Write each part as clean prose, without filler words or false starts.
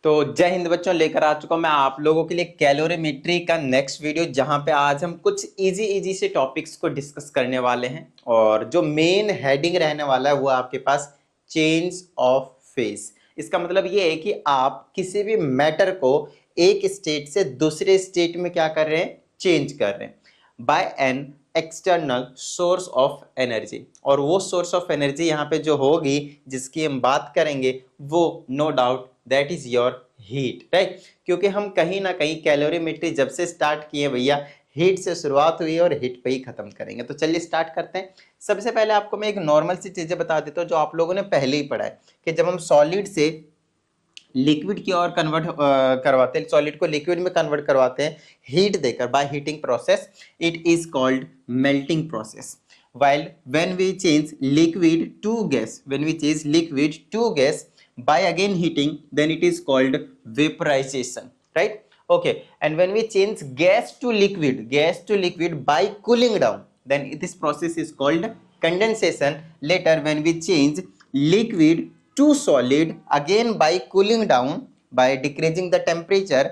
तो जय हिंद बच्चों, लेकर आ चुका हूं मैं आप लोगों के लिए कैलोरीमेट्री का नेक्स्ट वीडियो, जहां पे आज हम कुछ इजी से टॉपिक्स को डिस्कस करने वाले हैं। और जो मेन हेडिंग रहने वाला है वो आपके पास चेंज ऑफ फेज। इसका मतलब ये है कि आप किसी भी मैटर को एक स्टेट से दूसरे स्टेट में क्या कर रहे हैं, चेंज कर रहे हैं by an external source of energy. और वो सोर्स ऑफ एनर्जी यहाँ पे जो होगी, जिसकी हम बात करेंगे, वो no doubt that is your heat, right. क्योंकि हम कहीं ना कहीं कैलोरीमेट्री जब से स्टार्ट किए भैया, हीट से शुरुआत हुई है और हीट पे ही खत्म करेंगे। तो चलिए स्टार्ट करते हैं। सबसे पहले आपको मैं एक नॉर्मल सी चीजें बता देता हूँ जो आप लोगों ने पहले ही पढ़ा है, कि जब हम सॉलिड से लिक्विड की ओर कन्वर्ट करवाते हैं, सॉलिड को लिक्विड में कन्वर्ट करवाते हैं हीट देकर, by heating process, it is called melting process. while when we change liquid to gas, when we change liquid to gas by again heating, then it is called vaporization, right? Okay. And when we change gas to liquid by cooling down, then this process is called condensation. Later when we change liquid to solid, again by cooling down, by decreasing the temperature,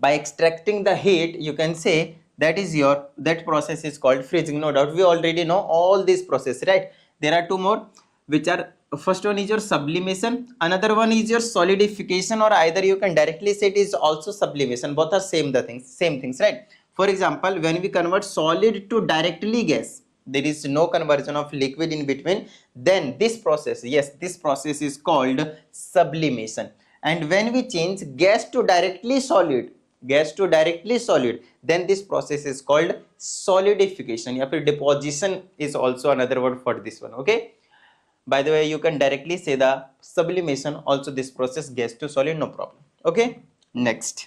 by extracting the heat, you can say that process is called freezing. No doubt we already know all this process, right? There are two more, which are, first one is your sublimation, another one is your solidification, or either you can directly say it is also sublimation. Both are same things, right? For example, when we convert solid to directly gas, there is no conversion of liquid in between, then this process is called sublimation. And when we change gas to directly solid, then this process is called solidification, या फिर deposition is also another word for this one. Okay, by the way, you can directly say the sublimation also, this process gas to solid, no problem. Okay, next.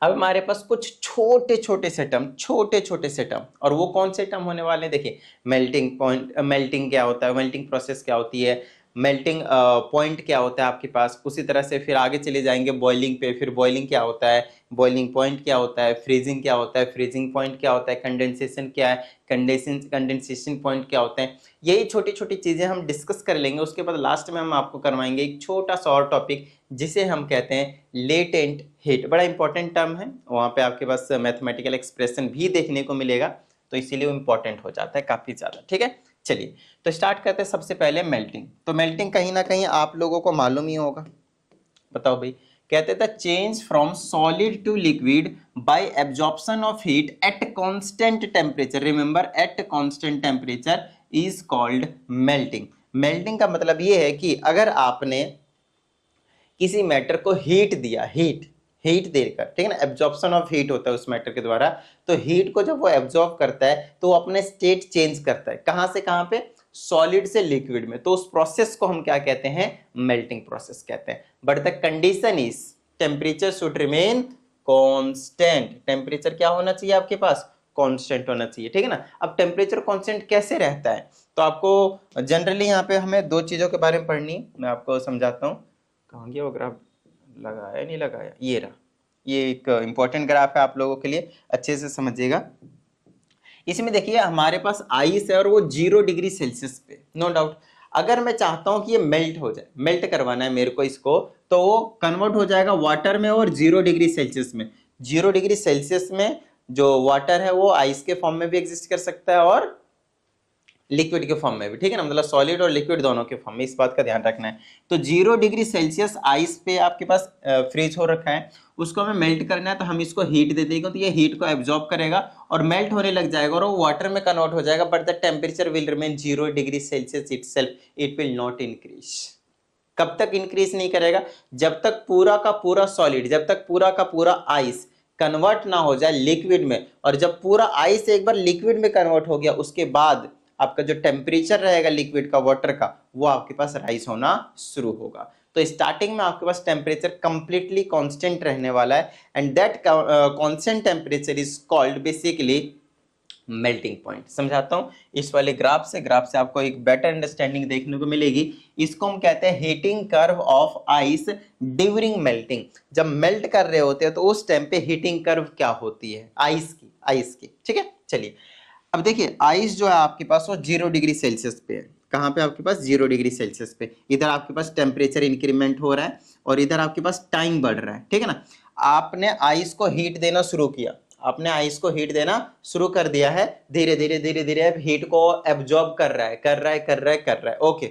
अब हमारे पास कुछ छोटे छोटे से term, और वो कौन से टर्म होने वाले हैं, देखिए। मेल्टिंग पॉइंट, मेल्टिंग क्या होता है, मेल्टिंग प्रोसेस क्या होती है, मेल्टिंग पॉइंट क्या होता है आपके पास। उसी तरह से फिर आगे चले जाएंगे बॉइलिंग पे, फिर बॉइलिंग क्या होता है, बॉइलिंग पॉइंट क्या होता है, फ्रीजिंग क्या होता है, फ्रीजिंग पॉइंट क्या होता है, कंडेंसेशन क्या है, कंडेंसेशन पॉइंट क्या होता है। यही छोटी छोटी चीजें हम डिस्कस कर लेंगे। उसके बाद लास्ट में हम आपको करवाएंगे एक छोटा सा और टॉपिक, जिसे हम कहते हैं लेटेंट हीट। बड़ा इंपॉर्टेंट टर्म है, वहां पे आपके पास मैथमेटिकल एक्सप्रेशन भी देखने को मिलेगा, तो इसीलिए वो इंपॉर्टेंट हो जाता है काफी ज्यादा। ठीक है, चलिए तो स्टार्ट करते हैं। सबसे पहले मेल्टिंग। तो मेल्टिंग कहीं ना कहीं आप लोगों को मालूम ही होगा, बताओ भाई। कहते थे change from solid to liquid by absorption of heat at constant temperature. Remember, at constant temperature is called melting. Melting का मतलब ये है कि अगर आपने किसी मैटर को हीट दिया, हीट देकर, ठीक है ना, एब्जॉर्प्शन ऑफ हीट होता है उस मैटर के द्वारा। तो हीट को जब वो एब्जॉर्ब करता है तो वो अपने स्टेट चेंज करता है, कहां से कहां पे, सॉलिड से लिक्विड में। तो उस प्रोसेस को हम क्या कहते हैं, मेल्टिंग प्रोसेस कहते हैं। But the condition is temperature should remain constant. Temperature क्या होना चाहिए आपके पास, कांस्टेंट होना चाहिए, ठीक है ना। अब टेम्परेचर कांस्टेंट कैसे रहता है, तो आपको जनरली यहाँ पे हमें दो चीजों के बारे में पढ़नी है, मैं आपको समझाता हूँ। कहाँ गया वो ग्राफ, लगाया नहीं लगाया, ये रहा। ये एक इंपॉर्टेंट ग्राफ है आप लोगों के लिए, अच्छे से समझिएगा। इसमें देखिए हमारे पास आइस है और वो 0 डिग्री सेल्सियस पे, नो डाउट। अगर मैं चाहता हूं कि ये मेल्ट हो जाए, मेल्ट करवाना है मेरे को इसको, तो वो कन्वर्ट हो जाएगा वाटर में और 0 डिग्री सेल्सियस में। 0 डिग्री सेल्सियस में जो वाटर है वो आइस के फॉर्म में भी एग्जिस्ट कर सकता है और लिक्विड के फॉर्म में भी, ठीक है ना, मतलब सॉलिड और लिक्विड दोनों के फॉर्म में, इस बात का ध्यान रखना है। तो 0 डिग्री सेल्सियस आइस पे आपके पास फ्रीज हो रखा है, उसको हमें मेल्ट करना है, तो हम इसको हीट दे देंगे, तो ये हीट को एब्जॉर्ब करेगा और मेल्ट होने लग जाएगा और वो वाटर में कन्वर्ट हो जाएगा। But the temperature will remain 0 degree Celsius itself, it will not increase. कब तक इंक्रीज नहीं करेगा, जब तक पूरा का पूरा सॉलिड, जब तक पूरा का पूरा आइस कन्वर्ट ना हो जाए लिक्विड में। और जब पूरा आइस एक बार लिक्विड में कन्वर्ट हो गया, उसके बाद आपका जो टेम्परेचर रहेगा लिक्विड का, वाटर का, वो आपके पास राइज होना शुरू होगा। तो स्टार्टिंग में आपके पास टेम्परेचर कंप्लीटली कांस्टेंट रहने वाला है, and that constant temperature is called basically melting point. समझाता हूं इस वाले ग्राफ से आपको एक बेटर अंडरस्टैंडिंग देखने को मिलेगी। इसको हम कहते हैं heating curve of ice during melting. जब मेल्ट कर रहे होते हैं तो उस टाइम पे हीटिंग कर्व क्या होती है, आइस की, ठीक है। चलिए अब देखिए, आइस जो है आपके पास वो 0 डिग्री सेल्सियस पे है, कहाँ पे आपके पास 0 डिग्री सेल्सियस पे। इधर आपके पास टेम्परेचर इंक्रीमेंट हो रहा है और इधर आपके पास टाइम बढ़ रहा है, ठीक है ना। आपने आइस को हीट देना शुरू किया, आपने आइस को हीट देना शुरू कर दिया है, धीरे धीरे धीरे धीरे अब हीट को एब्जॉर्ब कर रहा है, कर रहा है, कर रहा है, कर रहा है। ओके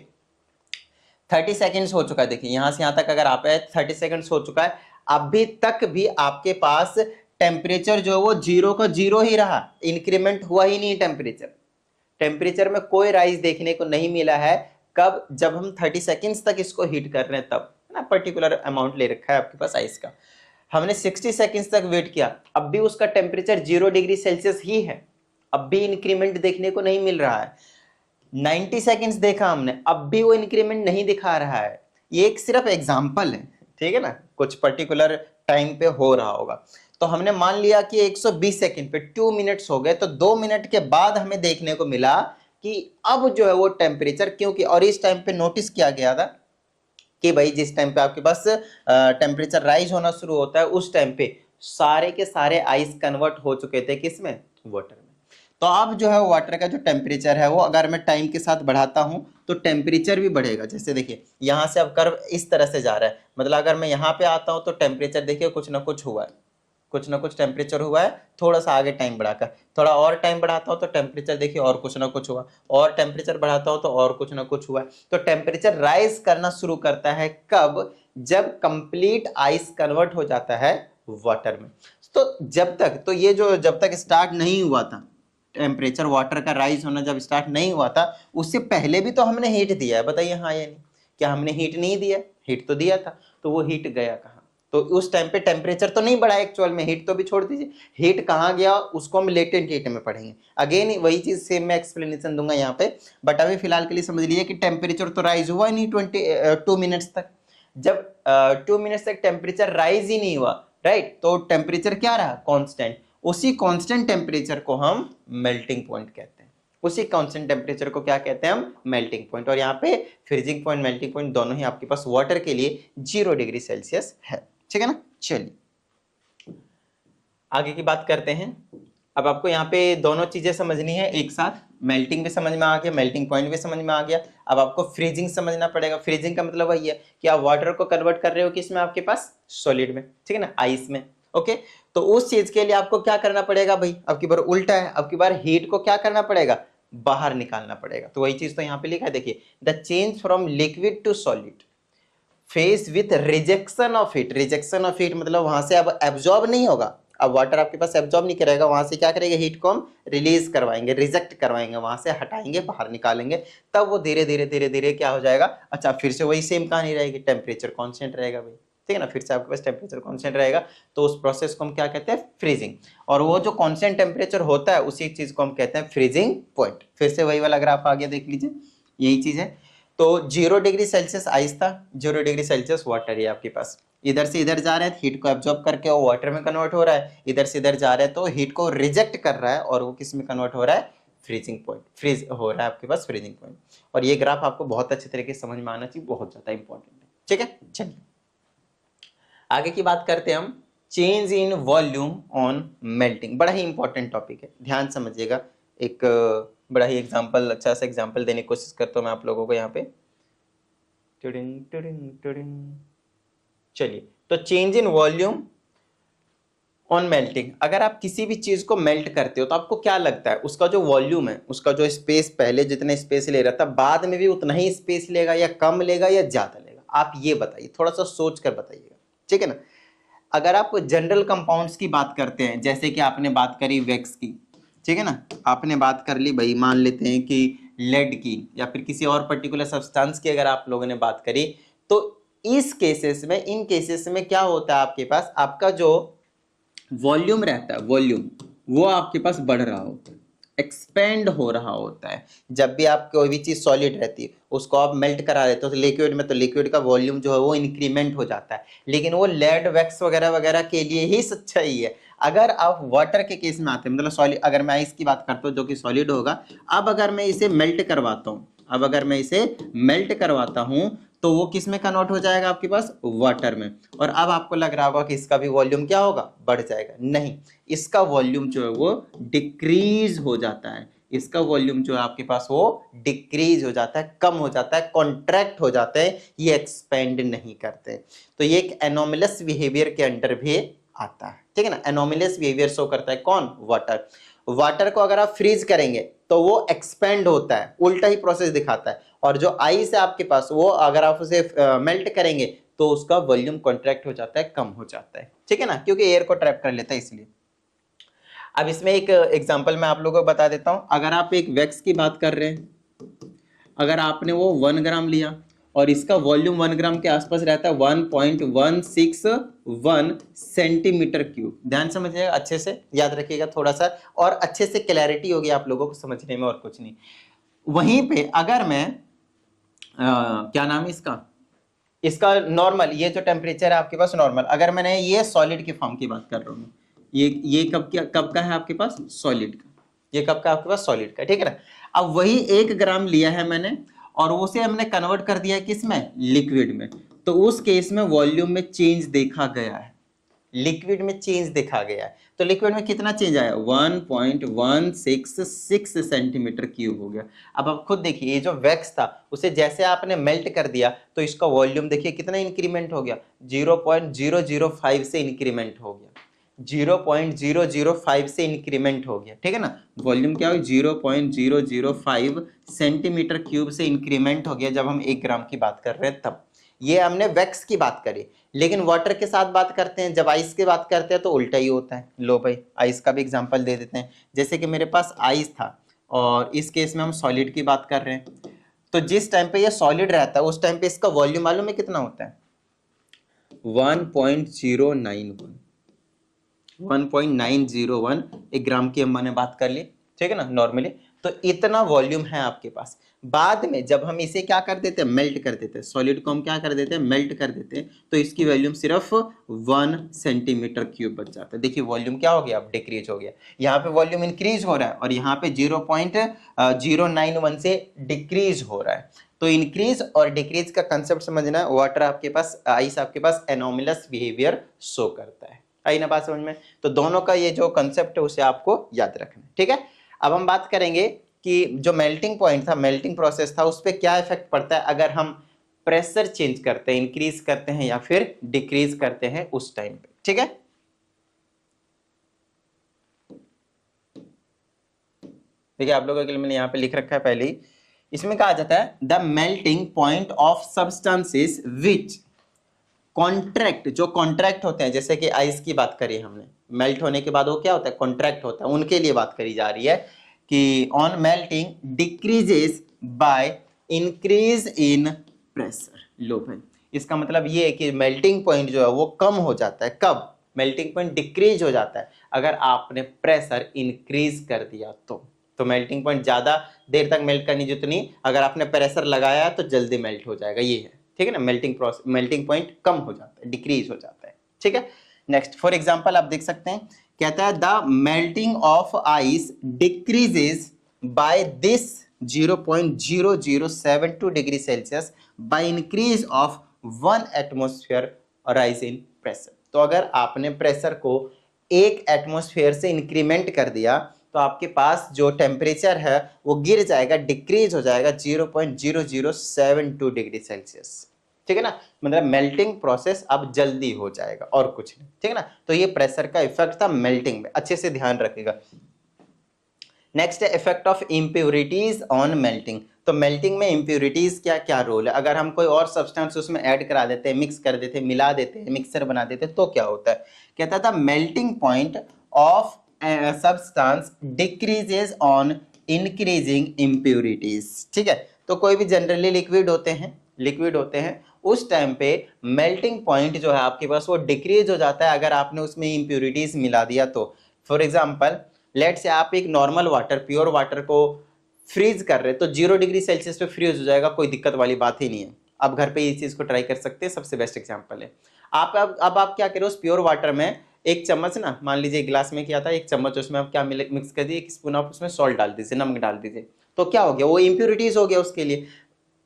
30 सेकेंड्स हो चुका है। देखिए यहां से यहां तक अगर आप 30 सेकेंड्स हो चुका है, अभी तक भी आपके पास टेम्परेचर जो है वो 0 का 0 ही रहा, इंक्रीमेंट हुआ ही नहीं टेम्परेचर। टेम्परेचर में कोई राइज देखने को नहीं मिला है। कब? जब हम 30 सेकेंड्स तक इसको हीट कर रहे हैं तब, है ना। पर्टिकुलर अमाउंट ले रखा है आपके पास आइस का। हमने 60 सेकेंड्स तक वेट किया, अब भी उसका टेम्परेचर 0 डिग्री सेल्सियस ही है, अब भी इंक्रीमेंट देखने को नहीं मिल रहा है। 90 सेकेंड्स देखा हमने, अब भी वो इंक्रीमेंट नहीं दिखा रहा है। ये एक सिर्फ एग्जाम्पल है, ठीक है ना, कुछ पर्टिकुलर टाइम पे हो रहा होगा। तो हमने मान लिया कि 120 सेकेंड पे 2 मिनट्स हो गए, तो 2 मिनट के बाद हमें देखने को मिला कि अब जो है वो टेम्परेचर, क्योंकि और इस टाइम पे नोटिस किया गया था कि भाई जिस टाइम पे आपके पास टेम्परेचर राइज होना शुरू होता है उस टाइम पे सारे के सारे आइस कन्वर्ट हो चुके थे, किसमें? वाटर में। तो अब जो है वाटर का जो टेम्परेचर है वो अगर मैं टाइम के साथ बढ़ाता हूं तो टेम्परेचर भी बढ़ेगा। जैसे देखिए यहां से अब कर्व इस तरह से जा रहा है, मतलब अगर मैं यहाँ पे आता हूं तो टेम्परेचर देखिए कुछ ना कुछ हुआ है, कुछ ना कुछ टेम्परेचर हुआ है। थोड़ा सा आगे टाइम बढ़ाकर थोड़ा और टाइम बढ़ाता हूं तो टेम्परेचर देखिए और कुछ ना कुछ हुआ, और टेम्परेचर बढ़ाता हूं तो और कुछ ना कुछ हुआ। तो टेम्परेचर राइज करना शुरू करता है कब? जब कंप्लीट आइस कन्वर्ट हो जाता है वाटर में। तो जब तक, तो ये जो जब तक स्टार्ट नहीं हुआ था टेम्परेचर वाटर का राइज होना, जब स्टार्ट नहीं हुआ था उससे पहले भी तो हमने हीट दिया है। बताइए हाँ या नहीं? क्या हमने हीट नहीं दिया? हीट तो दिया था। तो वो हीट गया कहाँ? तो उस टाइम पे टेम्परेचर तो नहीं बढ़ा एक्चुअल में, हीट तो भी छोड़ दीजिए, हीट कहाँ गया उसको हम लेटेंट हीट में पढ़ेंगे। अगेन वही चीज सेम मैं एक्सप्लेनेशन दूंगा यहाँ पे, बट अभी फिलहाल के लिए समझ लीजिए कि टेम्परेचर तो राइज हुआ ही नहीं 2 मिनट्स तक। जब 2 मिनट्स तक टेम्परेचर राइज ही नहीं हुआ, राइट, तो टेम्परेचर क्या रहा? कांस्टेंट। उसी कांस्टेंट टेम्परेचर को हम मेल्टिंग पॉइंट कहते हैं। उसी कांस्टेंट टेम्परेचर को क्या कहते हैं हम? Melting point. और यहाँ पे फ्रीजिंग पॉइंट, मेल्टिंग पॉइंट दोनों ही आपके पास वाटर के लिए 0 डिग्री सेल्सियस है, ठीक है ना। चलिए आगे की बात करते हैं। अब आपको यहाँ पे दोनों चीजें समझनी है एक साथ, मेल्टिंग भी समझ में आ गया, मेल्टिंग पॉइंट भी समझ में आ गया। अब आपको फ्रीजिंग समझना पड़ेगा। फ्रीजिंग का मतलब वही है कि आप वाटर को कन्वर्ट कर रहे हो किसमें? आपके पास सॉलिड में, ठीक है ना, आइस में। ओके, तो उस चीज के लिए आपको क्या करना पड़ेगा भाई? अब की बार उल्टा है, अब की बार हीट को क्या करना पड़ेगा? बाहर निकालना पड़ेगा। तो वही चीज तो यहाँ पे लिखा है, देखिए the change from liquid to solid phase with rejection of heat. Rejection of heat मतलब वहां से अब एब्जॉर्ब नहीं होगा, अब वाटर आपके पास एब्जॉर्ब नहीं करेगा, वहां से क्या करेगा? हीट को हम रिलीज करवाएंगे, रिजेक्ट करवाएंगे, वहां से हटाएंगे, बाहर निकालेंगे, तब वो धीरे धीरे धीरे धीरे क्या हो जाएगा? अच्छा फिर से वही सेम कहानी रहेगी, टेम्परेचर कॉन्स्टेंट रहेगा भाई, ठीक है ना। फिर से आपके पास टेम्परेचर कॉन्स्टेंट रहेगा, तो उस प्रोसेस को हम क्या कहते हैं? फ्रीजिंग। और वो जो कॉन्स्टेंट टेम्परेचर होता है उसी चीज को हम कहते हैं फ्रीजिंग पॉइंट। फिर से वही वाला ग्राफ आ गया, देख लीजिए यही चीज है। तो 0 डिग्री सेल्सियस आइस था, 0 डिग्री सेल्सियस वाटर है आपके पास। इधर से इधर जा रहे हैं, हीट को एब्जॉर्ब करके वो वाटर में कन्वर्ट हो रहा है, इधर से इधर जा रहे हैं तो हीट को रिजेक्ट कर रहा है और वो किस में कन्वर्ट हो रहा है? फ्रीजिंग पॉइंट, फ्रीज हो रहा है आपके पास फ्रीजिंग पॉइंट। और ये ग्राफ आपको बहुत अच्छे तरीके से समझ में आना चाहिए, बहुत ज्यादा इंपॉर्टेंट है, ठीक है। चलिए आगे की बात करते हैं हम, change in volume on melting. बड़ा ही इंपॉर्टेंट टॉपिक है, ध्यान समझिएगा। एक बड़ा ही एग्जाम्पल, अच्छा सा एग्जाम्पल देने की कोशिश करता हूँ मैं आप लोगों को यहाँ पे। चलिए, तो change in volume on melting. अगर आप किसी भी चीज को मेल्ट करते हो तो आपको क्या लगता है? उसका जो वॉल्यूम है, उसका जो स्पेस, पहले जितने स्पेस ले रहा था बाद में भी उतना ही स्पेस लेगा या कम लेगा या ज्यादा लेगा? आप ये बताइए, थोड़ा सा सोच कर बताइएगा, ठीक है ना। अगर आप जनरल कंपाउंड्स की बात करते हैं, जैसे कि आपने बात करी वैक्स की, ठीक है ना, आपने बात कर ली भाई, मान लेते हैं कि लेड की या फिर किसी और पर्टिकुलर सब्सटेंस की अगर आप लोगों ने बात करी, तो इस केसेस में, इन केसेस में क्या होता है? आपके पास आपका जो वॉल्यूम रहता है, वॉल्यूम वो आपके पास बढ़ रहा होता है, एक्सपेंड हो रहा होता है। जब भी आप कोई भी चीज सॉलिड रहती है उसको आप मेल्ट करा देते हो तो लिक्विड में, तो लिक्विड का वॉल्यूम जो है वो इंक्रीमेंट हो जाता है। लेकिन वो लेड, वैक्स वगैरह वगैरह के लिए ही सच्चाई है। अगर आप वाटर के केस में आते हैं, मतलब सॉलिड, अगर मैं आइस की बात करता हूँ जो कि सॉलिड होगा, अब अगर मैं इसे मेल्ट करवाता हूँ, अब अगर मैं इसे मेल्ट करवाता हूँ तो वो किस में कन्वर्ट हो जाएगा? आपके पास वाटर में। और अब आपको लग रहा होगा कि इसका भी वॉल्यूम क्या होगा? बढ़ जाएगा। नहीं, इसका वॉल्यूम जो है वो डिक्रीज हो जाता है। इसका वॉल्यूम जो है आपके पास वो डिक्रीज हो जाता है, कम हो जाता है, कॉन्ट्रैक्ट हो जाता है, ये एक्सपेंड नहीं करते। तो ये एक एनोमलस बिहेवियर के अंडर भी आता है, ठीक है ना। एनोमलस बिहेवियर शो करता है कौन? वाटर। वाटर को अगर आप फ्रीज करेंगे तो वो एक्सपेंड होता है, उल्टा ही प्रोसेस दिखाता है। और जो आइस है आपके पास, वो अगर आप उसे मेल्ट करेंगे तो उसका वॉल्यूम कॉन्ट्रैक्ट हो जाता है, कम हो जाता है, ठीक है ना, क्योंकि एयर को ट्रैप कर लेता है इसलिए। अब इसमें एक एग्जांपल मैं आप लोगों को बता देता हूं। अगर आप एक वैक्स की बात कर रहे हैं, अगर आपने वो 1 ग्राम लिया और इसका वॉल्यूम 1 ग्राम के आसपास रहता है 1.161 सेंटीमीटर क्यूब। ध्यान समझिएगा, अच्छे से याद रखिएगा थोड़ा सा, और अच्छे से क्लैरिटी होगी आप लोगों को समझने में, और कुछ नहीं। वहीं पे अगर मैं क्या नाम है इसका नॉर्मल, ये जो टेम्परेचर है आपके पास नॉर्मल, अगर मैंने ये सॉलिड की फॉर्म की बात कर रहा हूँ, ये कब का है आपके पास? सॉलिड का। ये कब का आपके पास? सॉलिड का, ठीक है ना। अब वही 1 ग्राम लिया है मैंने और उसे हमने कन्वर्ट कर दिया है किसमें? लिक्विड में। तो उस केस में वॉल्यूम में चेंज देखा गया है, लिक्विड में चेंज देखा गया है। तो लिक्विड में कितना चेंज आया? 1.166 सेंटीमीटर क्यूब हो गया। अब आप खुद देखिए, ये जो वैक्स था उसे जैसे आपने मेल्ट कर दिया तो इसका वॉल्यूम देखिए कितना इंक्रीमेंट हो गया, 0.005 से इंक्रीमेंट हो गया, 0.005 से इंक्रीमेंट हो गया, ठीक है ना। वॉल्यूम क्या हो? 0.005 सेंटीमीटर क्यूब से इंक्रीमेंट हो गया जब हम 1 ग्राम की बात कर रहे हैं तब। ये हमने वैक्स की बात करी, लेकिन वाटर के साथ बात करते हैं, जब आइस की बात करते हैं तो उल्टा ही होता है। लो भाई, आइस का भी एग्जांपल दे देते हैं। जैसे कि मेरे पास आइस था और इस केस में हम सॉलिड की बात कर रहे हैं, तो जिस टाइम पे ये सॉलिड रहता है उस टाइम पे इसका वॉल्यूम मालूम है कितना होता है? 1.901 एक ग्राम की हमने बात कर ली, ठीक है ना, नॉर्मली। तो इतना वॉल्यूम है आपके पास। बाद में जब हम इसे क्या कर देते हैं? मेल्ट कर देते हैं। सॉलिड को हम क्या कर देते हैं? मेल्ट कर देते हैं। तो इसकी वॉल्यूम सिर्फ 1 सेंटीमीटर क्यूब बच जाता है। देखिए वॉल्यूम क्या हो गया? अब डिक्रीज हो गया। यहाँ पे वॉल्यूम इंक्रीज हो रहा है और यहाँ पे 0.091 से डिक्रीज हो रहा है। तो इंक्रीज और डिक्रीज का कंसेप्ट समझना है। वाटर आपके पास, आइस आपके पास एनोमलस बिहेवियर शो करता है। आई ना बात समझ में? तो दोनों का ये जो कंसेप्ट है उसे आपको याद रखना है, ठीक है। अब हम बात करेंगे कि जो मेल्टिंग पॉइंट था, मेल्टिंग प्रोसेस था, उस पर क्या इफेक्ट पड़ता है अगर हम प्रेशर चेंज करते हैं, इंक्रीज करते हैं या फिर डिक्रीज करते हैं उस टाइम पे, ठीक है। देखिए आप लोगों के लिए मैंने यहाँ पे लिख रखा है पहले ही। इसमें कहा जाता है the melting point of substances which contract, जो कॉन्ट्रैक्ट होते हैं, जैसे कि आइस की बात करी हमने, मेल्ट होने के बाद वो क्या होता है? कॉन्ट्रैक्ट होता है। उनके लिए बात करी जा रही है कि on melting decreases by increase in pressure. लो भाई, इसका मतलब ये है कि मेल्टिंग पॉइंट जो है वो कम हो जाता है। कब? मेल्टिंग पॉइंट डिक्रीज हो जाता है अगर आपने प्रेशर इंक्रीज कर दिया तो मेल्टिंग पॉइंट ज्यादा देर तक मेल्ट करनी जरूरत नहीं, अगर आपने प्रेशर लगाया तो जल्दी मेल्ट हो जाएगा, ये है, ठीक है ना। मेल्टिंग पॉइंट कम हो जाता है, डिक्रीज हो जाता है, ठीक है। नेक्स्ट फॉर एग्जांपल आप देख सकते हैं, कहता है the melting of ice decreases by this 0.0072 degree Celsius by increase of 1 atmosphere rise in pressure. तो अगर आपने प्रेशर को 1 एटमॉस्फेयर से इंक्रीमेंट कर दिया तो आपके पास जो टेम्परेचर है वो गिर जाएगा, डिक्रीज हो जाएगा 0.0072 डिग्री सेल्सियस, ठीक है ना। मतलब मेल्टिंग प्रोसेस अब जल्दी हो जाएगा और कुछ नहीं, ठीक है ना। तो ये प्रेशर का इफेक्ट था मेल्टिंग में, अच्छे से ध्यान रखिएगा। नेक्स्ट है effect of impurities on melting. तो मेल्टिंग में इम्प्योरिटीज क्या क्या रोल है? अगर हम कोई और सब्सटेंस उसमें ऐड करा देते हैं, मिक्स कर देते हैं, मिला देते हैं, मिक्सर बना देते हैं, तो क्या होता है? कहता था melting point of substance decreases on increasing impurities, ठीक है। तो कोई भी जनरली लिक्विड होते हैं उस टाइम पे मेल्टिंग पॉइंट जो है आपके पास वो डिक्रीज हो जाता है अगर आपने उसमें इम्प्योरिटीज मिला दिया तो। फॉर एग्जांपल लेट से आप एक नॉर्मल वाटर, प्योर वाटर को फ्रीज कर रहे हैं तो 0 डिग्री सेल्सियस पे फ्रीज हो जाएगा, कोई दिक्कत वाली बात ही नहीं है। आप घर पे इस चीज को ट्राई कर सकते हैं, सबसे बेस्ट एग्जांपल है। आप अब आप क्या करो, उस प्योर वाटर में एक चम्मच ना, मान लीजिए गिलास में किया था, एक चम्मच उसमें आप क्या मिक्स कर दीजिए, 1 स्पून आप उसमें सॉल्ट डाल दीजिए, नमक डाल दीजिए, तो क्या हो गया? वो इम्प्योरिटीज हो गया उसके लिए।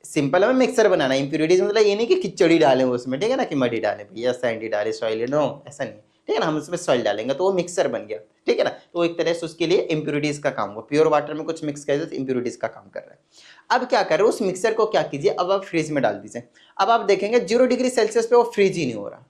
सिंपल हमें मिक्सर बनाना है। इम्प्योरिटीज मतलब ये नहीं कि खिचड़ी डालें उसमें, ठीक है ना, कि मडी डालें भैया, सैंडी डाले, सॉइल, नो, ऐसा नहीं। ठीक है ना, हम उसमें सॉइल डालेंगे तो वो मिक्सर बन गया, ठीक है ना। तो एक तरह से उसके लिए इम्प्योरिटीज का काम हुआ, प्योर वाटर में कुछ मिक्स कर तो इम्प्योरिटीज का काम कर रहा है। अब क्या कर रहे हो, उस मिक्सर को क्या कीजिए, अब आप फ्रीज में डाल दीजिए। अब आप देखेंगे 0 डिग्री सेल्सियस पे वो फ्रीज ही नहीं हो रहा,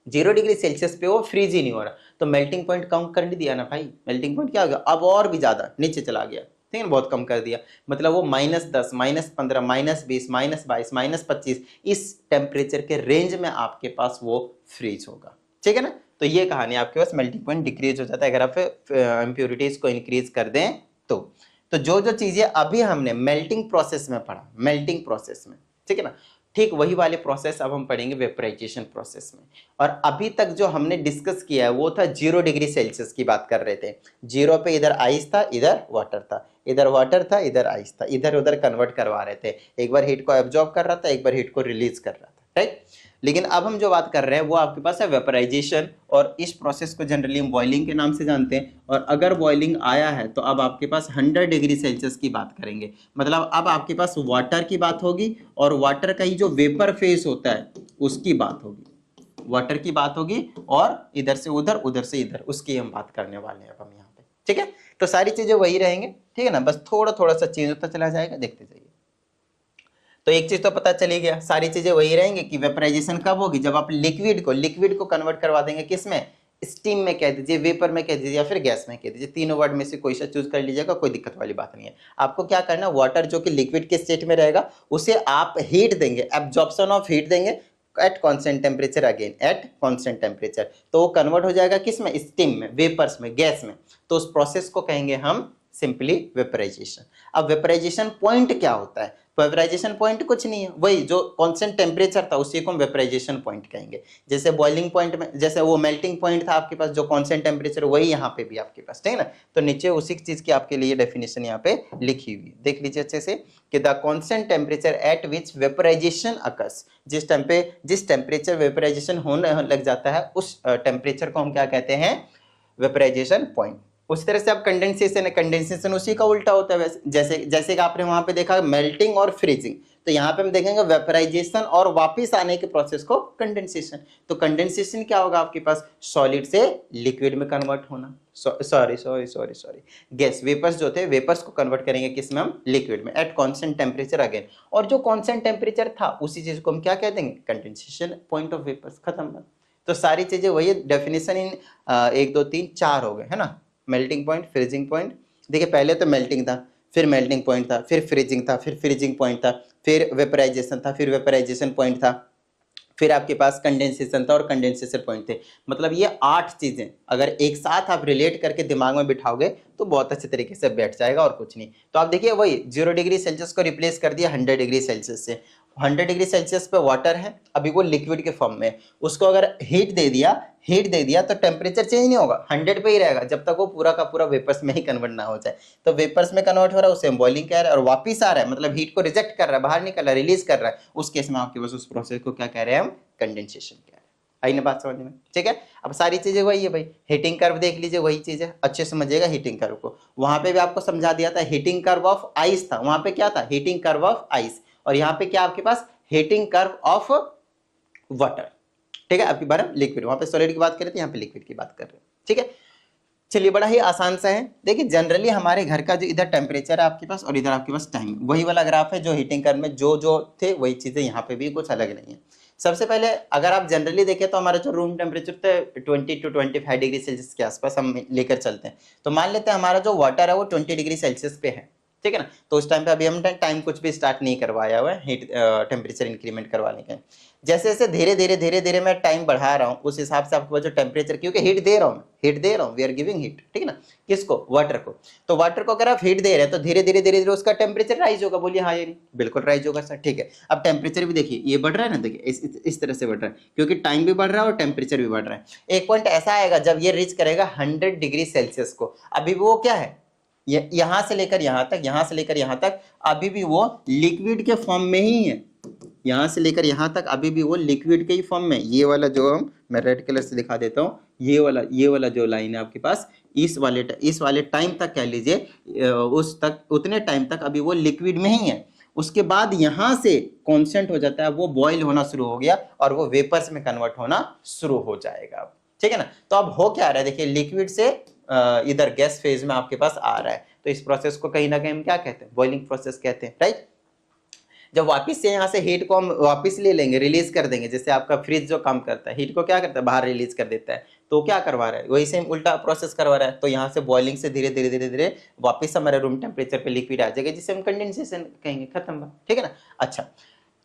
0 डिग्री सेल्सियस पे वो फ्रीज ही नहीं हो रहा, तो मेल्टिंग पॉइंट कम कर नहीं दिया ना भाई, मेल्टिंग पॉइंट क्या हो गया, अब और भी ज्यादा नीचे चला गया, ठीक है ना, बहुत कम कर दिया। मतलब वो -10, -15, -20, -22, -25 इस टेम्परेचर के रेंज में आपके पास वो फ्रीज होगा, ठीक है ना। तो ये कहानी, आपके पास मेल्टिंग पॉइंट डिक्रीज हो जाता है अगर आप इम्प्योरिटीज को इंक्रीज कर दें तो जो जो चीजें अभी हमने मेल्टिंग प्रोसेस में पढ़ा, मेल्टिंग प्रोसेस में, ठीक है ना, ठीक वही वाले प्रोसेस अब हम पढ़ेंगे वेपराइजेशन प्रोसेस में। और अभी तक जो हमने डिस्कस किया है वो था 0 डिग्री सेल्सियस की बात कर रहे थे। 0 पे इधर आइस था, इधर वाटर था, इधर वाटर था, इधर आइस था, इधर उधर कन्वर्ट करवा रहे थे, एक बार हीट को एब्जॉर्ब कर रहा था, एक बार हीट को रिलीज कर रहा था, राइट। लेकिन अब हम जो बात कर रहे हैं वो आपके पास है वेपराइजेशन, और इस प्रोसेस को जनरली हम बॉइलिंग के नाम से जानते हैं। और अगर बॉइलिंग आया है तो अब आपके पास 100 डिग्री सेल्सियस की बात करेंगे, मतलब अब आपके पास वाटर की बात होगी और वाटर का ही जो वेपर फेज होता है उसकी बात होगी, वाटर की बात होगी, और इधर से उधर, उधर से इधर, उसकी हम बात करने वाले हैं अब हम यहाँ पे, ठीक है। तो सारी चीजें वही रहेंगे, ठीक है ना, बस थोड़ा थोड़ा सा चेंज होता चला जाएगा, देखते जाइए। तो एक चीज तो पता चली गया, सारी चीजें वही रहेंगी कि वेपराइजेशन कब होगी, जब आप लिक्विड को कन्वर्ट करवा देंगे, किसमें, स्टीम में कह दीजिए, वेपर में कह दीजिए, या फिर गैस में कह दीजिए, तीनों वर्ड में से कोई सा चूज कर लीजिएगा, कोई दिक्कत वाली बात नहीं है। आपको क्या करना, वाटर जो कि लिक्विड के स्टेट में रहेगा उसे आप हीट देंगे, एब्जॉर्प्शन ऑफ हीट देंगे eight constant temperature, again eight constant temperature, तो वो कन्वर्ट हो जाएगा किसमें, स्टीम में, वेपर्स में, गैस में। तो उस प्रोसेस को कहेंगे हम सिंपली वेपराइजेशन। अब वेपराइजेशन पॉइंट क्या होता है, वेपराइजेशन पॉइंट कुछ नहीं है, वही जो कांस्टेंट टेम्परेचर था उसी को हम वेपराइजेशन पॉइंट कहेंगे। जैसे बॉइलिंग पॉइंट में, जैसे वो मेल्टिंग पॉइंट था आपके पास जो कांस्टेंट टेम्परेचर, वही यहाँ पे भी आपके पास, ठीक है ना। तो नीचे उसी चीज की आपके लिए डेफिनेशन यहाँ पे लिखी हुई, देख लीजिए अच्छे से, कि the constant temperature at which vaporisation occurs, जिस टेम्परेचर वेपराइजेशन होने लग जाता है उस टेम्परेचर को हम क्या कहते हैं, वेपराइजेशन पॉइंट। उस तरह से अब कंडेंसेशन है, कंडेंसेशन उसी का उल्टा होता है, वैसे जैसे जैसे कि आपने वहां पे देखा मेल्टिंग और फ्रीजिंग, तो यहाँ पे हम देखेंगे वेपराइजेशन और वापस आने के प्रोसेस को कंडेंसेशन। तो कंडेंसेशन क्या होगा आपके पास, सॉलिड से लिक्विड में कन्वर्ट होना, सॉरी गैस, वेपर्स जो थे वेपर्स को कन्वर्ट करेंगे किस में, हम लिक्विड में, एट कांस्टेंट टेम्परेचर अगेन। और जो कांस्टेंट टेम्परेचर था उसी चीज को हम क्या कह देंगे, कंडेंसेशन पॉइंट ऑफ वेपर्स, खत्म। तो सारी चीजें वही डेफिनेशन इन 1 2 3 4 हो गए, है ना। मेल्टिंग पॉइंट, फ्रीजिंग पॉइंट, देखिए पहले तो मेल्टिंग था, फिर मेल्टिंग पॉइंट था, फिर फ्रीजिंग था, फिर फ्रीजिंग पॉइंट था, फिर वेपराइजेशन था, फिर वेपराइजेशन पॉइंट था, फिर आपके पास कंडेंसेशन था और कंडेंसेशन पॉइंट थे। मतलब ये 8 चीजें अगर एक साथ आप रिलेट करके दिमाग में बिठाओगे तो बहुत अच्छे तरीके से बैठ जाएगा और कुछ नहीं। तो आप देखिए वही 0 डिग्री सेल्सियस को रिप्लेस कर दिया 100 डिग्री सेल्सियस से। 100 डिग्री सेल्सियस पे वाटर है, अभी वो लिक्विड के फॉर्म में, उसको अगर हीट दे दिया तो टेम्परेचर चेंज नहीं होगा, 100 पे ही रहेगा जब तक वो पूरा का पूरा वेपर्स में ही कन्वर्ट ना हो जाए। तो वेपर्स में कन्वर्ट हो रहा है, उसे हम बॉइलिंग कह रहे हैं, और वापिस आ रहा है मतलब हीट को रिजेक्ट कर रहा है, बाहर निकल रहा है, रिलीज कर रहा है, उस केस में आपके पास उस प्रोसेस को क्या कह रहे हैं हम, कंडेंसेशन कह रहे हैं। आई ना बात समझ में, ठीक है। अब सारी चीजें वही है भाई, हीटिंग कर्व देख लीजिए, वही चीज है, अच्छे से समझिएगा हीटिंग कर्व को। वहां पे भी आपको समझा दिया था, हीटिंग कर्व ऑफ आइस था, वहां पे क्या था, हीटिंग कर्व ऑफ आइस, और यहाँ पे क्या आपके पास हीटिंग कर्व ऑफ वाटर, ठीक है। आपकी बार लिक्विड, वहां पे सॉलिड की बात कर रहे थे, यहाँ पे लिक्विड की बात कर रहे हैं, ठीक है। चलिए बड़ा ही आसान सा है, देखिए जनरली हमारे घर का जो इधर टेम्परेचर है आपके पास और इधर आपके पास टाइम, वही वाला ग्राफ है जो हीटिंग कर्व में जो जो थे वही चीजें यहाँ पे भी, कुछ अलग नहीं है। सबसे पहले अगर आप जनरली देखें तो हमारा जो रूम टेम्परेचर था 20 to 25 डिग्री सेल्सियस के आसपास हम लेकर चलते हैं। तो मान लेते हैं हमारा जो वाटर है वो 20 डिग्री सेल्सियस पे है, ठीक है ना। तो उस टाइम पे अभी हम टाइम कुछ भी स्टार्ट नहीं करवाया हुआ है हीट टेम्परेचर इंक्रीमेंट करवाने के। जैसे जैसे धीरे धीरे मैं टाइम बढ़ा रहा हूँ उस हिसाब से आपको जो टेम्परेचर, क्योंकि हीट दे रहा हूँ, वी आर गिविंग हीट, ठीक है ना, किसको, वाटर को। तो वाटर को अगर आप हीट दे रहे हैं तो धीरे धीरे उसका टेम्परेचर राइज होगा, बोलिए हाँ या नहीं, बिल्कुल राइज होगा सर, ठीक है। अब टेम्परेचर भी देखिए ये बढ़ रहा है ना, देखिए इस तरह से बढ़ रहा है, क्योंकि टाइम भी बढ़ रहा है और टेम्परेचर भी बढ़ रहा है। एक पॉइंट ऐसा आएगा जब ये रीच करेगा 100 डिग्री सेल्सियस को, अभी वो क्या है, यहां से लेकर यहां तक, यहां से लेकर यहां तक अभी भी वो लिक्विड के फॉर्म में ही है, यहां से लेकर यहां तक अभी भी वो लिक्विड के ही फॉर्म में। ये वाला जो मैं रेड कलर से दिखा देता हूँ, ये वाला जो लाइन है आपके पास, इस वाले टाइम तक कह लीजिए, उतने टाइम तक अभी वो लिक्विड में ही है। उसके बाद यहां से कांस्टेंट हो जाता है, वो बॉईल होना शुरू हो गया और वो वेपर्स में कन्वर्ट होना शुरू हो जाएगा। ठीक है ना। तो अब हो क्या रहा है, देखिए लिक्विड से इधर गैस फेज में आपके पास आ रहा है, तो इस प्रोसेस को कहीं ना कहीं हम क्या कहते हैं, बॉइलिंग प्रोसेस कहते हैं, राइट। जब वापस से यहाँ से हीट को हम वापस ले लेंगे, रिलीज कर देंगे, जैसे आपका फ्रिज जो काम करता है, हीट को क्या करता है, बाहर रिलीज कर देता है, तो क्या करवा रहा है, वही सेम उल्टा प्रोसेस करवा रहा है। तो यहाँ से बॉइलिंग से धीरे धीरे धीरे धीरे वापस हमारे रूम टेम्परेचर पे लिक्विड आ जाएगा, जिसे हम कंडेंसेशन कहेंगे, खत्म बात, ठीक है ना। अच्छा,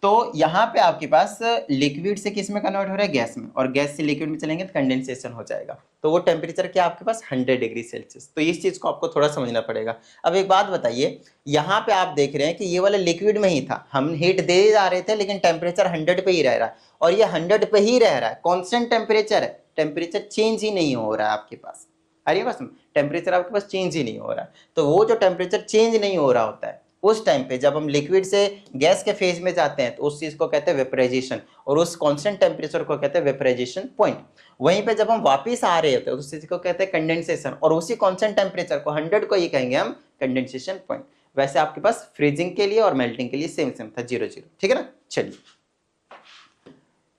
तो यहाँ पे आपके पास लिक्विड से किस में कन्वर्ट हो रहा है, गैस में, और गैस से लिक्विड में चलेंगे तो कंडेंसेशन हो जाएगा। तो वो टेम्परेचर क्या आपके पास 100 डिग्री सेल्सियस। तो इस चीज को आपको थोड़ा समझना पड़ेगा। अब एक बात बताइए, यहाँ पे आप देख रहे हैं कि ये वाला लिक्विड में ही था, हम हीट दे जा रहे थे लेकिन टेम्परेचर 100 पे ही रह रहा है, और ये 100 पे ही रह रहा है, कॉन्स्टेंट टेम्परेचर है, टेम्परेचर चेंज ही नहीं हो रहा है आपके पास। अरे बस टेम्परेचर आपके पास चेंज ही नहीं हो रहा है। तो वो जो टेम्परेचर चेंज नहीं हो रहा होता है, उस टाइम पे जब हम लिक्विड से गैस के फेज में जाते हैं, तो उस चीज को कहते हैं वेपराइजेशन, और उस कांस्टेंट टेम्परेचर को कहते हैं वेपराइजेशन पॉइंट। वहीं पे जब हम वापस आ रहे होते हैं, उस चीज को कहते हैं कंडेंसेशन, और उसी कांस्टेंट टेम्परेचर को 100 को ही कहेंगे हम कंडेंसेशन पॉइंट। वैसे आपके पास फ्रीजिंग के लिए और मेल्टिंग के लिए सेम सेम था, 0 0, ठीक है ना। चलिए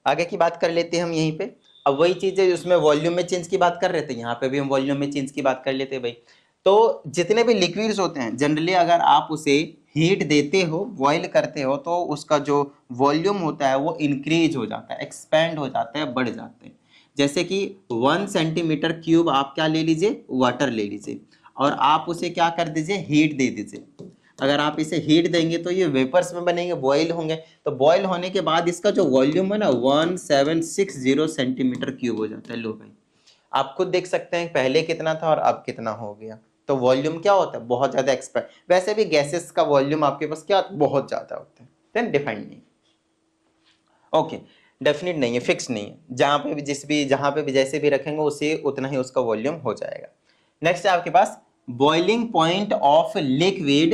आगे की बात कर लेते हैं हम यहीं पे। अब वही चीज है, उसमें वॉल्यूम में चेंज की बात कर रहे थे, यहाँ पे भी हम वॉल्यूम में चेंज की बात कर लेते हैं भाई। तो जितने भी लिक्विड्स होते हैं, जनरली अगर आप उसे हीट देते हो, बॉईल करते हो, तो उसका जो वॉल्यूम होता है वो इंक्रीज हो जाता है, एक्सपेंड हो जाता है, बढ़ जाते हैं। जैसे कि 1 सेंटीमीटर क्यूब आप क्या ले लीजिए, वाटर ले लीजिए, और आप उसे क्या कर दीजिए, हीट दे दीजिए। अगर आप इसे हीट देंगे तो ये वेपर्स में बनेंगे, बॉयल होंगे, तो बॉयल होने के बाद इसका जो वॉल्यूम है ना 1760 सेंटीमीटर क्यूब हो जाता है। लो भाई, आप खुद देख सकते हैं पहले कितना था और अब कितना हो गया। तो वॉल्यूम क्या होता है, बहुत ज्यादा एक्सपेंड। वैसे भी गैसेस का वॉल्यूम आपके पास क्या बहुत ज्यादा होता है, देन डिफाइंड नहीं, ओके, डेफिनेट नहीं है, फिक्स नहीं है, जहां पे भी जहां पे भी जैसे भी रखेंगे उसे उतना ही उसका वॉल्यूम हो जाएगा। नेक्स्ट है आपके पास boiling point of liquid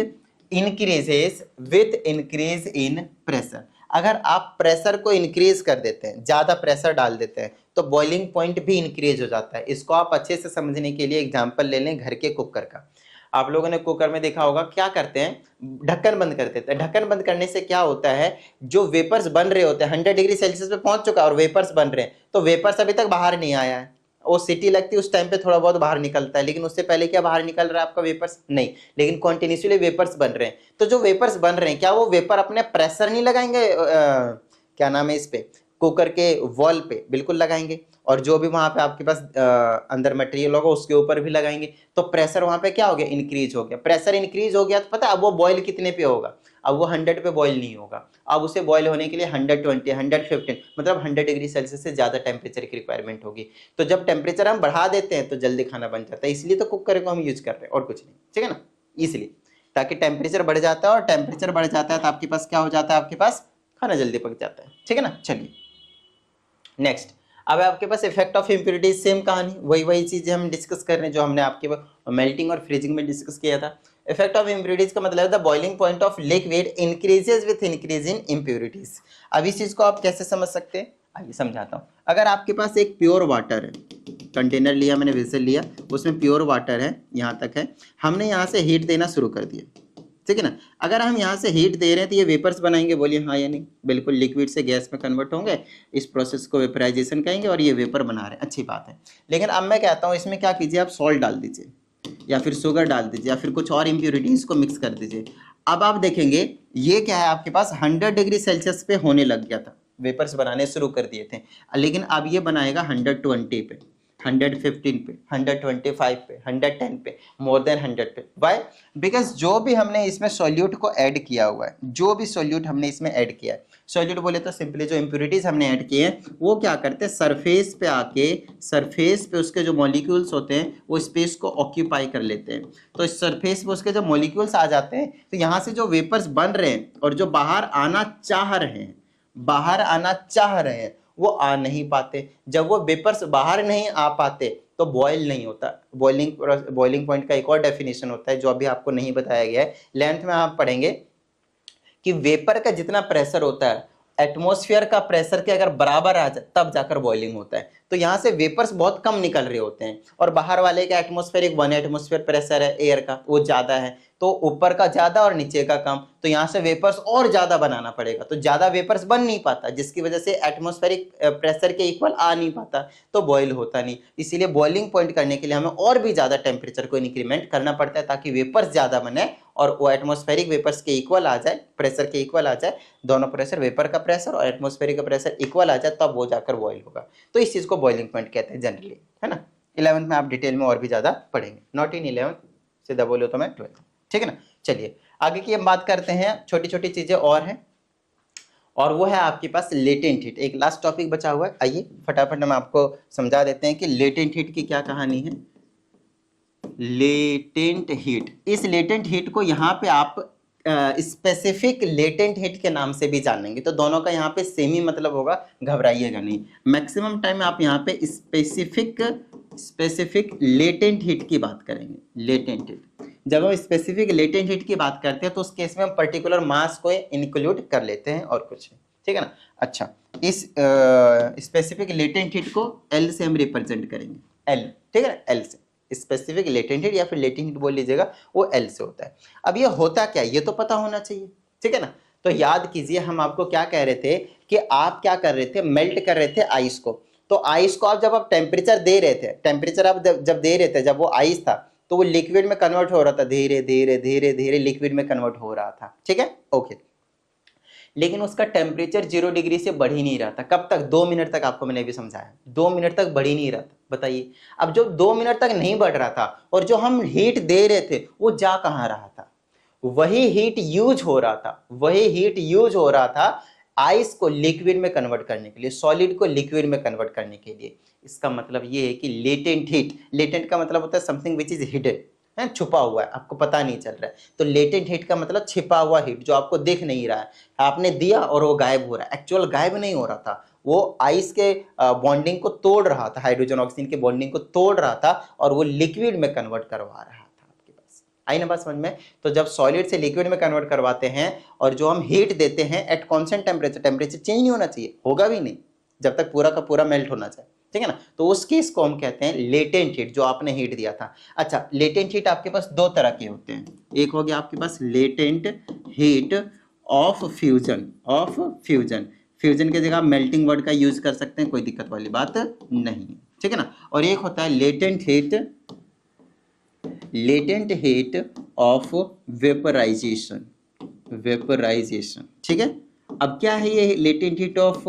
increases with increase in pressure. अगर आप प्रेशर को इंक्रीज कर देते हैं, ज्यादा प्रेशर डाल देते हैं, तो बॉइलिंग पॉइंट भी इंक्रीज हो जाता है। इसको आप अच्छे से समझने के लिए एग्जांपल ले लें घर के कुकर का। आप लोगों ने कुकर में देखा होगा क्या करते हैं, ढक्कन बंद कर देते हैं। ढक्कन बंद करने से क्या होता है, जो वेपर्स बन रहे होते हैं 100 डिग्री सेल्सियस पे पहुंच चुका है और वेपर्स बन रहे हैं, तो वेपर्स अभी तक बाहर नहीं आया है। वो सीटी लगती है उस टाइम पे थोड़ा बहुत बाहर निकलता है, लेकिन उससे पहले क्या बाहर निकल रहा है आपका, वेपर्स नहीं, लेकिन कॉन्टिन्यूसली वेपर्स बन रहे हैं। तो जो वेपर्स बन रहे हैं, क्या वो वेपर अपने प्रेशर नहीं लगाएंगे, क्या नाम है इस पे, कुकर के वॉल पे, बिल्कुल लगाएंगे, और जो भी वहां पे आपके पास अंदर मटेरियल होगा उसके ऊपर भी लगाएंगे। तो प्रेशर वहां पे क्या हो गया, इंक्रीज हो गया। प्रेशर इंक्रीज हो गया तो पता है अब वो बॉयल कितने पे होगा, अब वो 100 पे बॉयल नहीं होगा, अब उसे बॉयल होने के लिए 120 115 मतलब 100 डिग्री सेल्सियस से ज्यादा टेम्परेचर की रिक्वायरमेंट होगी। तो जब टेम्परेचर हम बढ़ा देते हैं तो जल्दी खाना बन जाता है, इसलिए तो कुकर को हम यूज कर रहे हैं और कुछ नहीं, ठीक है ना। इसलिए ताकि टेम्परेचर बढ़ जाता है, और टेम्परेचर बढ़ जाता है तो आपके पास क्या हो जाता है, आपके पास खाना जल्दी पक जाता है, ठीक है ना। चलिए नेक्स्ट, अब आपके पास इफेक्ट ऑफ इम्प्योरिटीज, सेम कहानी, वही चीजें हम डिस्कस कर रहे हैं जो हमने आपके मेल्टिंग और फ्रीजिंग में डिस्कस किया था। इफेक्ट ऑफ इम्प्योरिटीज का मतलब है the boiling point of liquid increases with increase in impurities. अब इस चीज को आप कैसे समझ सकते हैं, आइए समझाता हूँ। अगर आपके पास एक प्योर वाटर है, कंटेनर लिया मैंने, वेसल लिया, उसमें प्योर वाटर है, यहाँ तक है, हमने यहाँ से हीट देना शुरू कर दिया, ठीक है ना। अगर हम यहाँ से हीट दे रहे हैं तो ये वेपर्स बनाएंगे, बोलिए हाँ या नहीं, बिल्कुल, लिक्विड से गैस में कन्वर्ट होंगे, इस प्रोसेस को वेपराइजेशन कहेंगे, और ये वेपर बना रहे हैं, अच्छी बात है। लेकिन अब मैं कहता हूँ इसमें क्या कीजिए, आप सॉल्ट डाल दीजिए, या फिर शुगर डाल दीजिए, या फिर कुछ और इम्प्योरिटीज को मिक्स कर दीजिए। अब आप देखेंगे ये क्या है, आपके पास 100 डिग्री सेल्सियस पे होने लग गया था, वेपर्स बनाने शुरू कर दिए थे, लेकिन अब ये बनाएगा 120 पे, 115 पे, 125 पे, 110 पे, मोर देन 100 पे। वाई, बिकॉज जो भी हमने इसमें सॉल्यूट को ऐड किया हुआ है, जो भी सॉल्यूट हमने इसमें ऐड किया है, सॉल्यूट बोले तो सिंपली जो इंप्योरिटीज हमने ऐड किए हैं वो क्या करते हैं, सरफेस पे आके, सरफेस पे उसके जो मॉलिक्यूल्स होते हैं वो स्पेस को ऑक्यूपाई कर लेते हैं। तो इस सरफेस पे उसके जो मॉलिक्यूल्स आ जाते हैं, तो यहाँ से जो वेपर्स बन रहे हैं और जो बाहर आना चाह रहे हैं, बाहर आना चाह रहे हैं, वो आ नहीं पाते। जब वो वेपर्स बाहर नहीं आ पाते तो बॉयल नहीं होता। बॉइलिंग पॉइंट का एक और डेफिनेशन होता है जो अभी आपको नहीं बताया गया है, लेंथ में आप पढ़ेंगे कि वेपर का जितना प्रेशर होता है एटमॉस्फेयर का प्रेशर के अगर बराबर आ जाए तब जाकर बॉइलिंग होता है। तो यहाँ से वेपर्स बहुत कम निकल रहे होते हैं, और बाहर वाले का एटमॉस्फेयर 1 एटमॉस्फेयर प्रेशर है एयर का, वो ज्यादा है, तो ऊपर का ज्यादा और नीचे का कम, तो यहाँ से वेपर्स और ज्यादा बनाना पड़ेगा, तो ज्यादा वेपर्स बन नहीं पाता, जिसकी वजह से एटमॉस्फेरिक प्रेशर के इक्वल आ नहीं पाता, तो बॉयल होता नहीं। इसीलिए बॉइलिंग पॉइंट करने के लिए हमें और भी ज्यादा टेम्परेचर को इंक्रीमेंट करना पड़ता है, ताकि वेपर्स ज्यादा बने और वो एटमॉस्फेरिक वेपर्स के इक्वल आ जाए, प्रेशर के इक्वल आ जाए, दोनों प्रेशर, वेपर का प्रेशर और एटमॉस्फेरिक का प्रेशर इक्वल आ जाए, तब वो जाकर बॉयल होगा। तो इस चीज को बॉइलिंग पॉइंट कहते हैं जनरली, है ना। 11th में आप डिटेल में और भी ज्यादा पढ़ेंगे, नॉट इन 11th, सीधा बोलो तो मैं 12th, ठीक है ना। चलिए आगे की हम बात करते हैं, छोटी छोटी चीजें और हैं, और वो है आपके पास लेटेंट हीट। एक लास्ट टॉपिक बचा हुआ है, आइए फटाफट हम आपको समझा देते हैं कि लेटेंट हीट की क्या कहानी है। लेटेंट हीट, इस लेटेंट हीट को यहाँ पे आप स्पेसिफिक लेटेंट हीट के नाम से भी जानेंगे, तो दोनों का यहाँ पे सेम ही मतलब होगा, घबराइएगा नहीं। मैक्सिमम टाइम आप यहाँ पे स्पेसिफिक लेटेंट हीट की बात करेंगे। लेटेंट हीट, जब हम स्पेसिफिक लेटेंट हीट की बात करते हैं तो उस केस में हम पर्टिकुलर मास को इंक्लूड कर लेते हैं और कुछ, ठीक है ना। अच्छा, इस स्पेसिफिक लेटेंट हीट को एल से हम रिप्रेजेंट करेंगे, एल, ठीक है ना, एल से। स्पेसिफिक लेटेंट हीट या फिर लेटेंट हीट बोल लीजिएगा, वो एल से होता है। अब ये होता क्या है ये तो पता होना चाहिए, ठीक है ना। तो याद कीजिए हम आपको क्या कह रहे थे कि आप क्या कर रहे थे, मेल्ट कर रहे थे आइस को। तो आइस को आप जब आप टेम्परेचर दे रहे थे, टेम्परेचर आप जब दे रहे थे, जब वो आइस था तो वो लिक्विड में कन्वर्ट हो रहा था, धीरे धीरे धीरे धीरे लिक्विड में कन्वर्ट हो रहा था, ठीक है, ओके। लेकिन उसका टेम्परेचर 0 डिग्री से बढ़ ही नहीं रहा था। कब तक? 2 मिनट तक, आपको मैंने भी समझाया, 2 मिनट तक बढ़ ही नहीं रहा था। बताइए, अब जो 2 मिनट तक नहीं बढ़ रहा था और जो हम हीट दे रहे थे वो जा कहाँ रहा था? वही हीट यूज हो रहा था, वही हीट यूज हो रहा था आइस को लिक्विड में कन्वर्ट करने के लिए, सॉलिड को लिक्विड में कन्वर्ट करने के लिए। इसका मतलब ये है कि लेटेंट हीट, लेटेंट का मतलब होता है समथिंग विच इज हिडन, है, छुपा हुआ है, आपको पता नहीं चल रहा है। तो लेटेंट हीट का मतलब छिपा हुआ हीट, जो आपको दिख नहीं रहा है, आपने दिया और वो गायब हो रहा है। एक्चुअल गायब नहीं हो रहा था, वो आइस के बॉन्डिंग को तोड़ रहा था, हाइड्रोजन ऑक्सीजन के बॉन्डिंग को तोड़ रहा था और वो लिक्विड में कन्वर्ट करवा रहा था। आपके पास आई ना बात समझ में? तो जब सॉलिड से लिक्विड में कन्वर्ट करवाते हैं और जो हम हीट देते हैं at constant temperature, temperature change नहीं होना चाहिए, होगा भी नहीं जब तक पूरा का पूरा मेल्ट होना चाहिए, ठीक है ना। तो उस केस को हम कहते हैं लेटेंट हीट, जो आपने हीट दिया था। अच्छा, लेटेंट हीट आपके पास दो तरह के होते हैं। एक हो गया आपके पास latent heat of fusion, of fusion, fusion की जगह मेल्टिंग वर्ड का यूज कर सकते हैं, कोई दिक्कत वाली बात नहीं है, ठीक है ना। और एक होता है latent heat, latent heat of vaporisation, vaporisation, ठीक है। अब क्या है ये latent heat of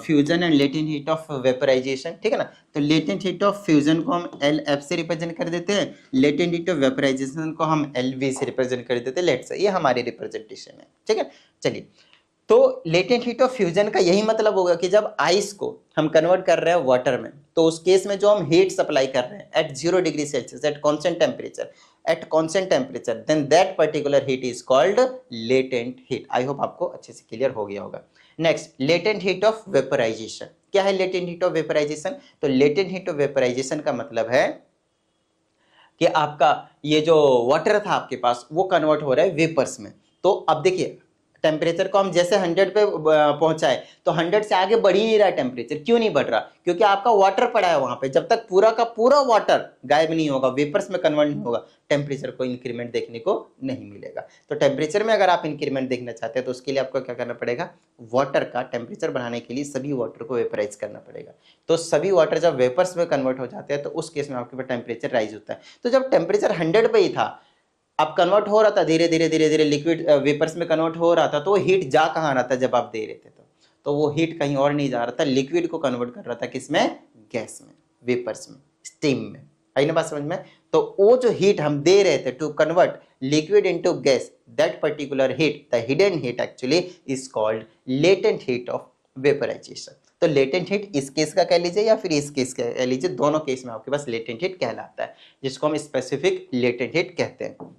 fusion and latent heat of vaporisation, ठीक है ना। तो लेटेंट हीट ऑफ फ्यूजन को हम एल एफ से रिप्रेजेंट कर देते हैं, लेटेंट हीट ऑफ वेपराइजेशन को हम एल वी से रिप्रेजेंट कर देते हैं। लेट्स से ये हमारी रिप्रेजेंटेशन है, ठीक है। चलिए, तो लेटेंट हीट ऑफ फ्यूजन का यही मतलब होगा कि जब आइस को हम कन्वर्ट कर रहे हैं वाटर में, तो उस केस में जो हम हीट सप्लाई कर रहे हैं at 0 degree Celsius, at constant temperature, at constant temperature, then that particular heat is called latent heat. I hope आपको अच्छे से क्लियर हो गया होगा। Next, latent heat of vaporisation. क्या है लेटेंट हीट ऑफ वेपराइजेशन? तो लेटेंट हीट ऑफ वेपराइजेशन का मतलब है कि आपका ये जो वाटर था आपके पास वो कन्वर्ट हो रहा है वेपर्स में। तो अब देखिए, टेम्परेचर को हम जैसे 100 पे पहुंचाए तो 100 से आगे बढ़ ही नहीं रहा है टेम्परेचर। क्यों नहीं बढ़ रहा? क्योंकि आपका वाटर पड़ा है वहां पे। जब तक पूरा का पूरा वाटर गायब नहीं होगा, वेपर्स में कन्वर्ट नहीं होगा, टेम्परेचर को इंक्रीमेंट देखने को नहीं मिलेगा। तो टेम्परेचर में अगर आप इंक्रीमेंट देखना चाहते हैं तो उसके लिए आपको क्या करना पड़ेगा? वाटर का टेम्परेचर बढ़ाने के लिए सभी वाटर को वेपराइज करना पड़ेगा। तो सभी वाटर जब वेपर्स में कन्वर्ट हो जाते हैं तो उस केस में आपके पास टेम्परेचर राइज होता है। तो जब टेम्परेचर 100 पे ही था, अब कन्वर्ट हो रहा था धीरे धीरे धीरे धीरे लिक्विड वेपर्स में कन्वर्ट हो रहा था, तो वो हीट जा कहाँ रहा था जब आप दे रहे थे? तो वो हीट कहीं और नहीं जा रहा था, लिक्विड को कन्वर्ट कर रहा था किसमें? गैस में, वेपर्स में, स्टीम में। आई ना बात समझ में? तो वो जो हीट हम दे रहे थे to convert liquid into gas, that particular heat, the hidden heat actually is called latent heat of vaporisation. तो लेटेंट हीट इस केस का कह लीजिए या फिर इस केस का कह लीजिए, दोनों केस में आपके पास लेटेंट हीट कहलाता है, जिसको हम स्पेसिफिक लेटेंट हीट कहते हैं।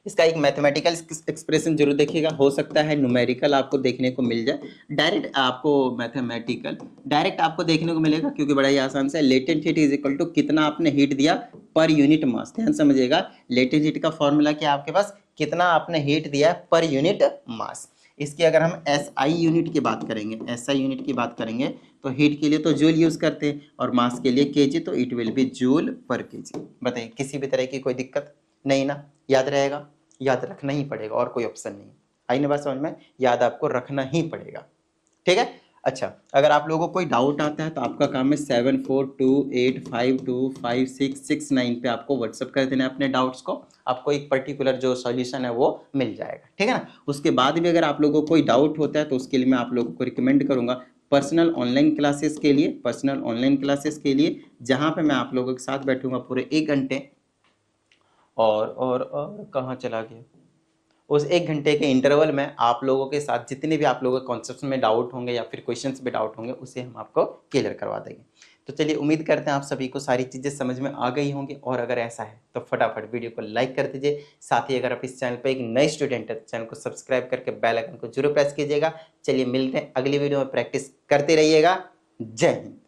इसका एक मैथमेटिकल एक्सप्रेशन जरूर देखिएगा, हो सकता है न्यूमेरिकल आपको देखने को मिल जाए, डायरेक्ट आपको मैथमेटिकल डायरेक्ट आपको देखने को मिलेगा, क्योंकि बड़ा ही आसान से latent heat is equal to कितना आपने हीट दिया पर यूनिट मास। ध्यान समझिएगा, लेटेंट हीट का फॉर्मूला क्या आपके पास? कितना आपने हीट दिया पर यूनिट मास। इसकी अगर हम SI यूनिट की बात करेंगे, SI यूनिट की बात करेंगे तो हीट के लिए तो जूल यूज करते हैं और मास के लिए केजी, तो इट विल बी जूल पर केजी। बताइए, किसी भी तरह की कोई दिक्कत नहीं ना? याद रहेगा, याद रखना ही पड़ेगा और कोई ऑप्शन नहीं। आई ना बात समझ में, याद आपको रखना ही पड़ेगा, ठीक है। अच्छा, अगर आप लोगों को कोई डाउट आता है तो आपका काम है 7428525669 पे आपको व्हाट्सअप कर देना है अपने डाउट्स को, आपको एक पर्टिकुलर जो सॉल्यूशन है वो मिल जाएगा, ठीक है ना। उसके बाद भी अगर आप लोगों को कोई डाउट होता है तो उसके लिए मैं आप लोगों को रिकमेंड करूंगा पर्सनल ऑनलाइन क्लासेस के लिए, पर्सनल ऑनलाइन क्लासेस के लिए, जहां पे मैं आप लोगों के साथ बैठूंगा पूरे 1 घंटे। और कहाँ चला गया, उस 1 घंटे के इंटरवल में आप लोगों के साथ जितने भी आप लोगों के कॉन्सेप्ट में डाउट होंगे या फिर क्वेश्चंस में डाउट होंगे उसे हम आपको क्लियर करवा देंगे। तो चलिए, उम्मीद करते हैं आप सभी को सारी चीज़ें समझ में आ गई होंगी, और अगर ऐसा है तो फटाफट वीडियो को लाइक कर दीजिए। साथ ही अगर आप इस चैनल पर एक नए स्टूडेंट है तो चैनल को सब्सक्राइब करके बेल आइकन को जरूर प्रेस कीजिएगा। चलिए मिलते हैं अगली वीडियो में, प्रैक्टिस करते रहिएगा। जय हिंद।